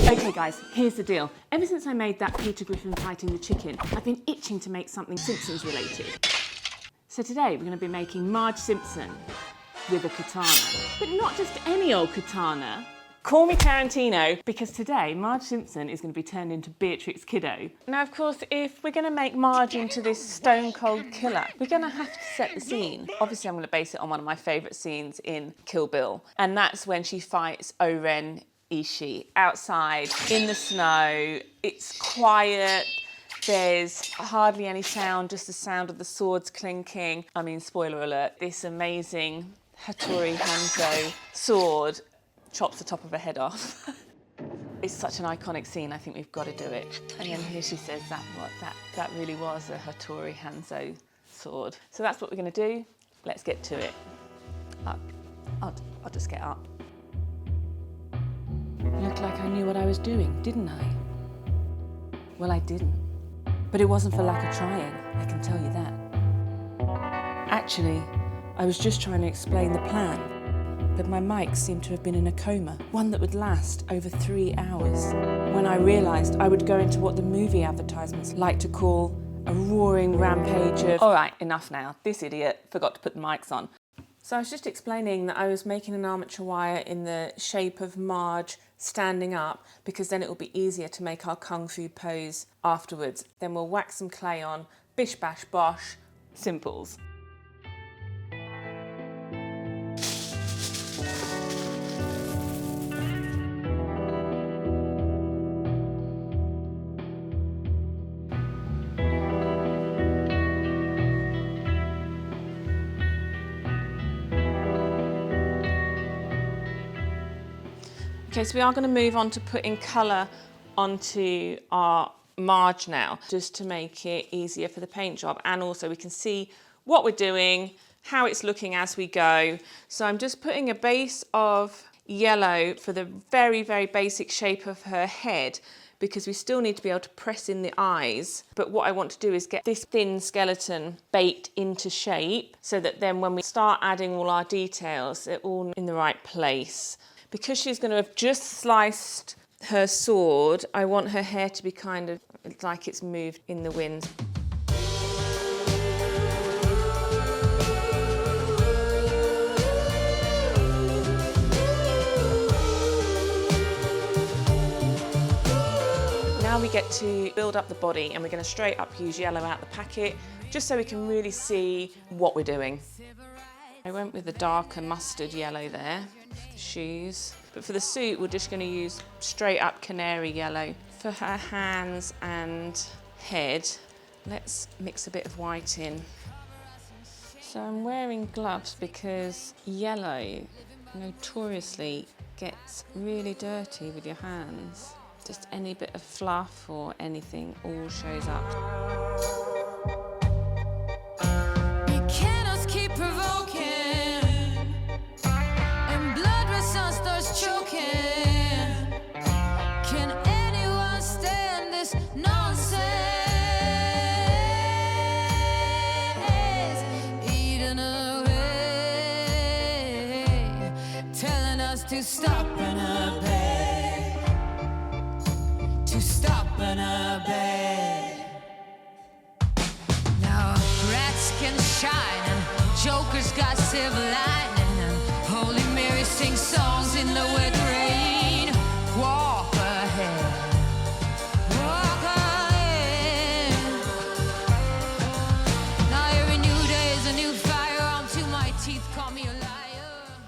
Okay guys, here's the deal. Ever since I made that Peter Griffin fighting the chicken, I've been itching to make something Simpsons related. So today we're going to be making Marge Simpson with a katana. But not just any old katana. Call me Tarantino, because today Marge Simpson is going to be turned into Beatrix Kiddo. Now of course, if we're going to make Marge into this stone cold killer, we're going to have to set the scene. Obviously I'm going to base it on one of my favourite scenes in Kill Bill, and that's when she fights Oren Ishii outside in the snow. It's quiet, there's hardly any sound, just the sound of the swords clinking. I mean, spoiler alert, this amazing Hattori Hanzo sword chops the top of her head off. It's such an iconic scene, I think we've got to do it. And then here she says that really was a Hattori Hanzo sword. So that's what we're going to do. Let's get to it. I'll just get up. Looked like I knew what I was doing, didn't I? Well, I didn't. But it wasn't for lack of trying, I can tell you that. Actually, I was just trying to explain the plan, but my mic seemed to have been in a coma, one that would last over 3 hours, when I realised I would go into what the movie advertisements like to call a roaring rampage of... All right, enough now. This idiot forgot to put the mics on. So I was just explaining that I was making an armature wire in the shape of Marge standing up, because then it will be easier to make our kung fu pose afterwards. Then we'll whack some clay on, bish bash bosh, simples. Okay, so we are going to move on to putting colour onto our Marge now, just to make it easier for the paint job, and also we can see what we're doing, how it's looking as we go. So I'm just putting a base of yellow for the very, very basic shape of her head, because we still need to be able to press in the eyes. But what I want to do is get this thin skeleton baked into shape, so that then when we start adding all our details, they're all in the right place. Because she's going to have just sliced her sword, I want her hair to be kind of like it's moved in the wind. Now we get to build up the body, and we're going to straight up use yellow out the packet, just so we can really see what we're doing. I went with the darker mustard yellow there for the shoes, but for the suit we're just going to use straight up canary yellow. For her hands and head, let's mix a bit of white in. So I'm wearing gloves because yellow notoriously gets really dirty with your hands. Just any bit of fluff or anything all shows up. To stop and obey, to stop and obey. Now rats can shine and jokers got silver lining, and Holy Mary sings songs in the wet rain. Walk ahead, walk ahead. Now every new day is a new fire until my teeth call me a liar.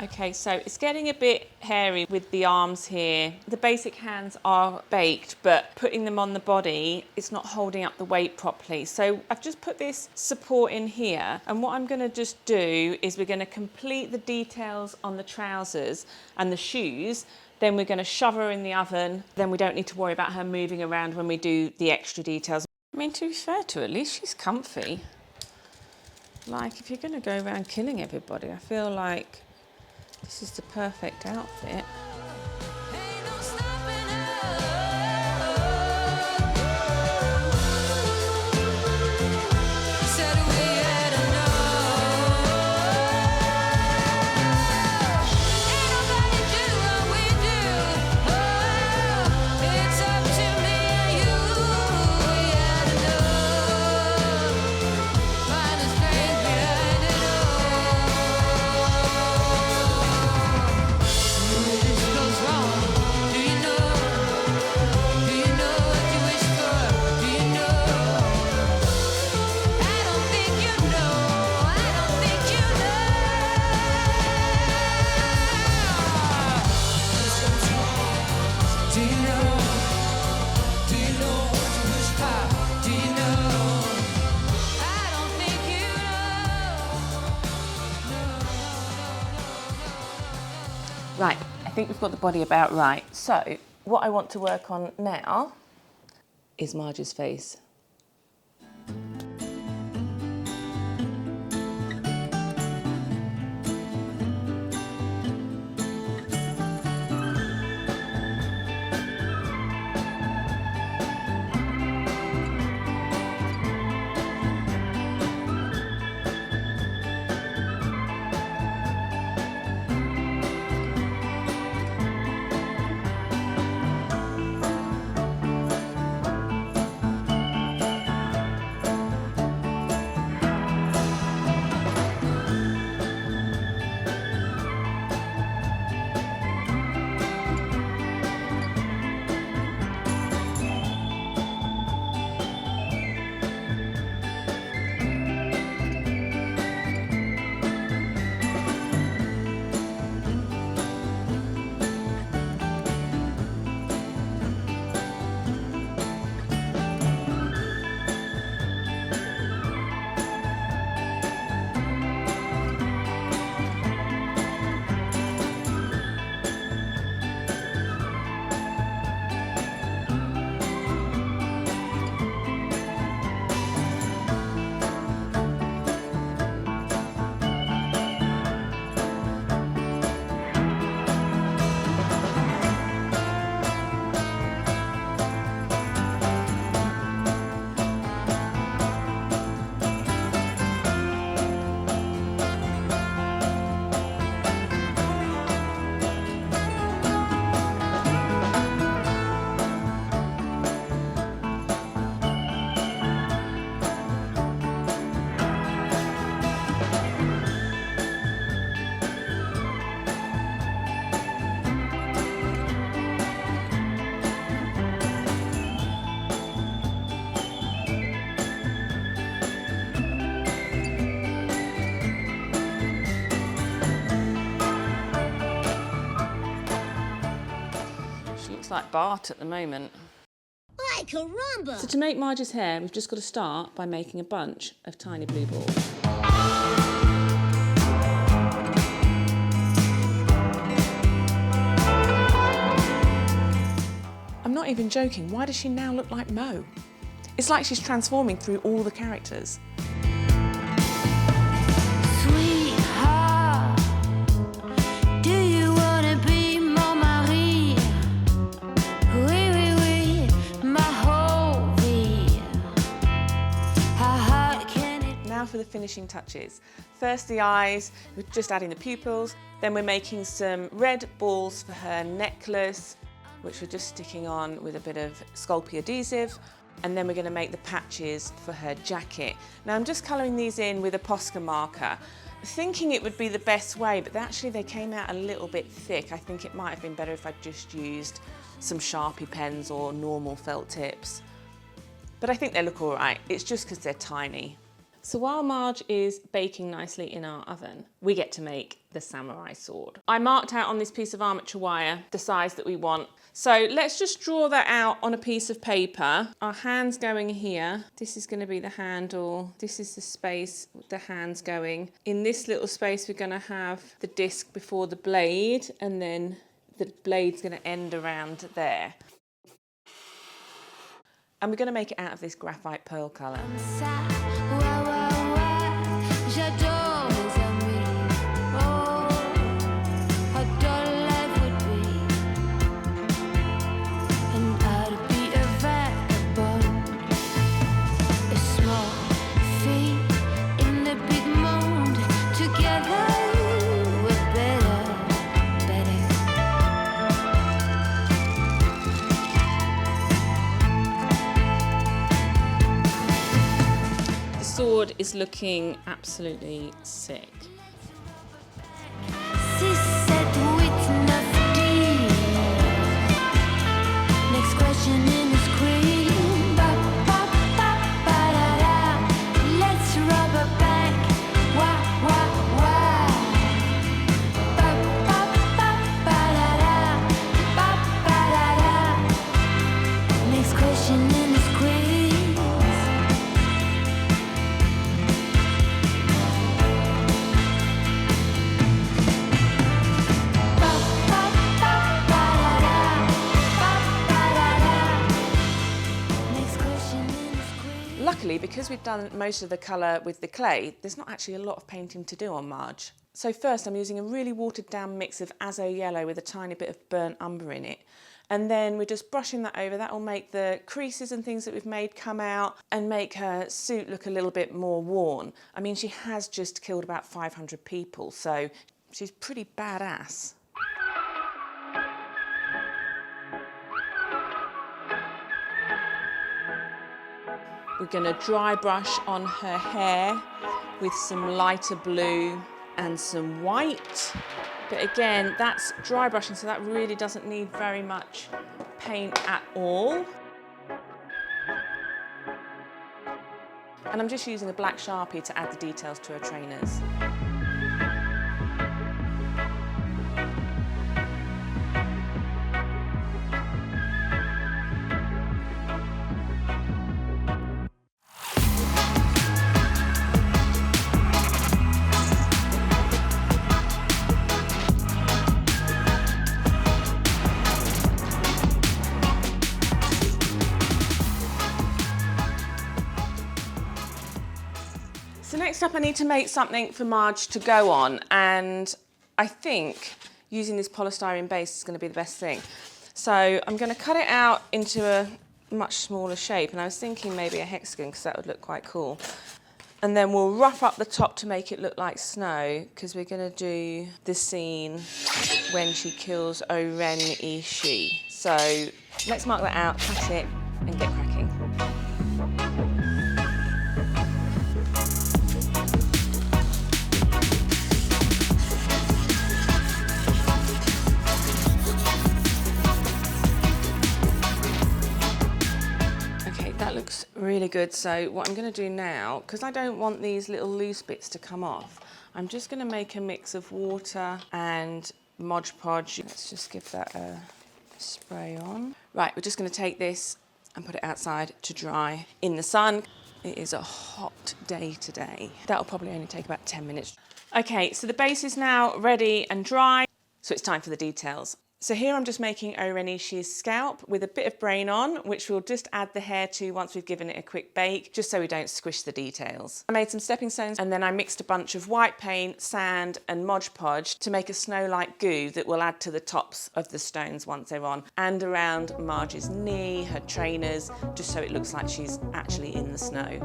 Okay, so it's getting a bit hairy with the arms here. The basic hands are baked, but putting them on the body, it's not holding up the weight properly. So I've just put this support in here, and what I'm going to just do is we're going to complete the details on the trousers and the shoes. Then we're going to shove her in the oven. Then we don't need to worry about her moving around when we do the extra details. I mean, to be fair to her, at least she's comfy. Like, if you're going to go around killing everybody, I feel like this is the perfect outfit. Ain't nobody do what we do. Oh, Right, I think we've got the body about right. So what I want to work on now is Marge's face. Like Bart at the moment. Ay, caramba! So to make Marge's hair, we've just got to start by making a bunch of tiny blue balls. I'm not even joking, why does she now look like Mo? It's like she's transforming through all the characters. Sweetheart, do you wanna be mon mari? Oui, oui, oui, ma whole vie. How hard can it? Now for the finishing touches. First the eyes, we're just adding the pupils, then we're making some red balls for her necklace, which we're just sticking on with a bit of Sculpting adhesive, and then we're going to make the patches for her jacket. Now I'm just colouring these in with a Posca marker, thinking it would be the best way, but actually they came out a little bit thick. I think it might have been better if I'd just used some Sharpie pens or normal felt tips. But I think they look all right, it's just because they're tiny. So while Marge is baking nicely in our oven, we get to make the samurai sword. I marked out on this piece of armature wire the size that we want. So let's just draw that out on a piece of paper. Our hand's going here. This is going to be the handle. This is the space the hand's going. In this little space, we're going to have the disc before the blade, and then the blade's going to end around there. And we're going to make it out of this graphite pearl colour. Sword is looking absolutely sick. Next question in the screen. Let's rub her back. Wah, wah, wah. Next question in the screen. luckily, because we've done most of the colour with the clay, there's not actually a lot of painting to do on Marge. So first I'm using a really watered down mix of azo yellow with a tiny bit of burnt umber in it. And then we're just brushing that over. That will make the creases and things that we've made come out and make her suit look a little bit more worn. I mean, she has just killed about 500 people, so she's pretty badass. We're going to dry brush on her hair with some lighter blue and some white. But again, that's dry brushing, so that really doesn't need very much paint at all. And I'm just using a black Sharpie to add the details to her trainers. So next up I need to make something for Marge to go on, and I think using this polystyrene base is going to be the best thing. So I'm going to cut it out into a much smaller shape, and I was thinking maybe a hexagon because that would look quite cool. And then we'll rough up the top to make it look like snow, because we're going to do the scene when she kills Oren Ishii. So let's mark that out, cut it and get cracking. That looks really good. So what I'm going to do now, because I don't want these little loose bits to come off, I'm just going to make a mix of water and Mod Podge. Let's just give that a spray on. Right, we're just going to take this and put it outside to dry in the sun. It is a hot day today. That'll probably only take about 10 minutes. Okay, so the base is now ready and dry, so it's time for the details. So here I'm just making Oren Ishii's scalp with a bit of brain on, which we'll just add the hair to once we've given it a quick bake, just so we don't squish the details. I made some stepping stones, and then I mixed a bunch of white paint, sand and Mod Podge to make a snow-like goo that will add to the tops of the stones once they're on, and around Marge's knee, her trainers, just so it looks like she's actually in the snow.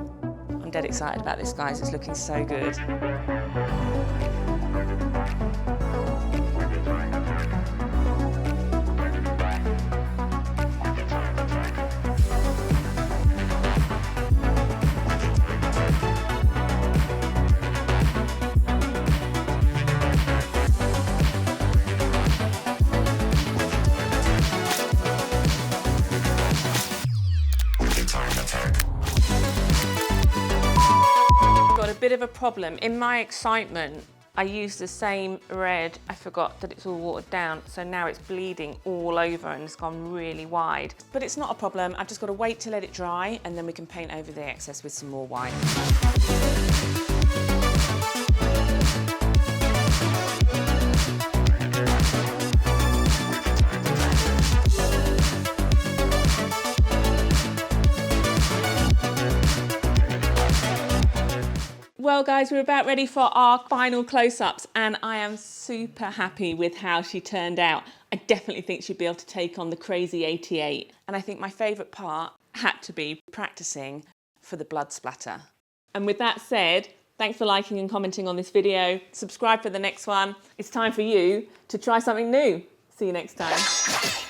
I'm dead excited about this, guys. It's looking so good. Bit of a problem. In my excitement, I used the same red. I forgot that it's all watered down, so now it's bleeding all over and it's gone really wide. But it's not a problem. I've just got to wait to let it dry, and then we can paint over the excess with some more white. Well guys, we're about ready for our final close-ups, and I am super happy with how she turned out. I definitely think she'd be able to take on the crazy 88. And I think my favourite part had to be practicing for the blood splatter. And with that said, thanks for liking and commenting on this video. Subscribe for the next one. It's time for you to try something new. See you next time.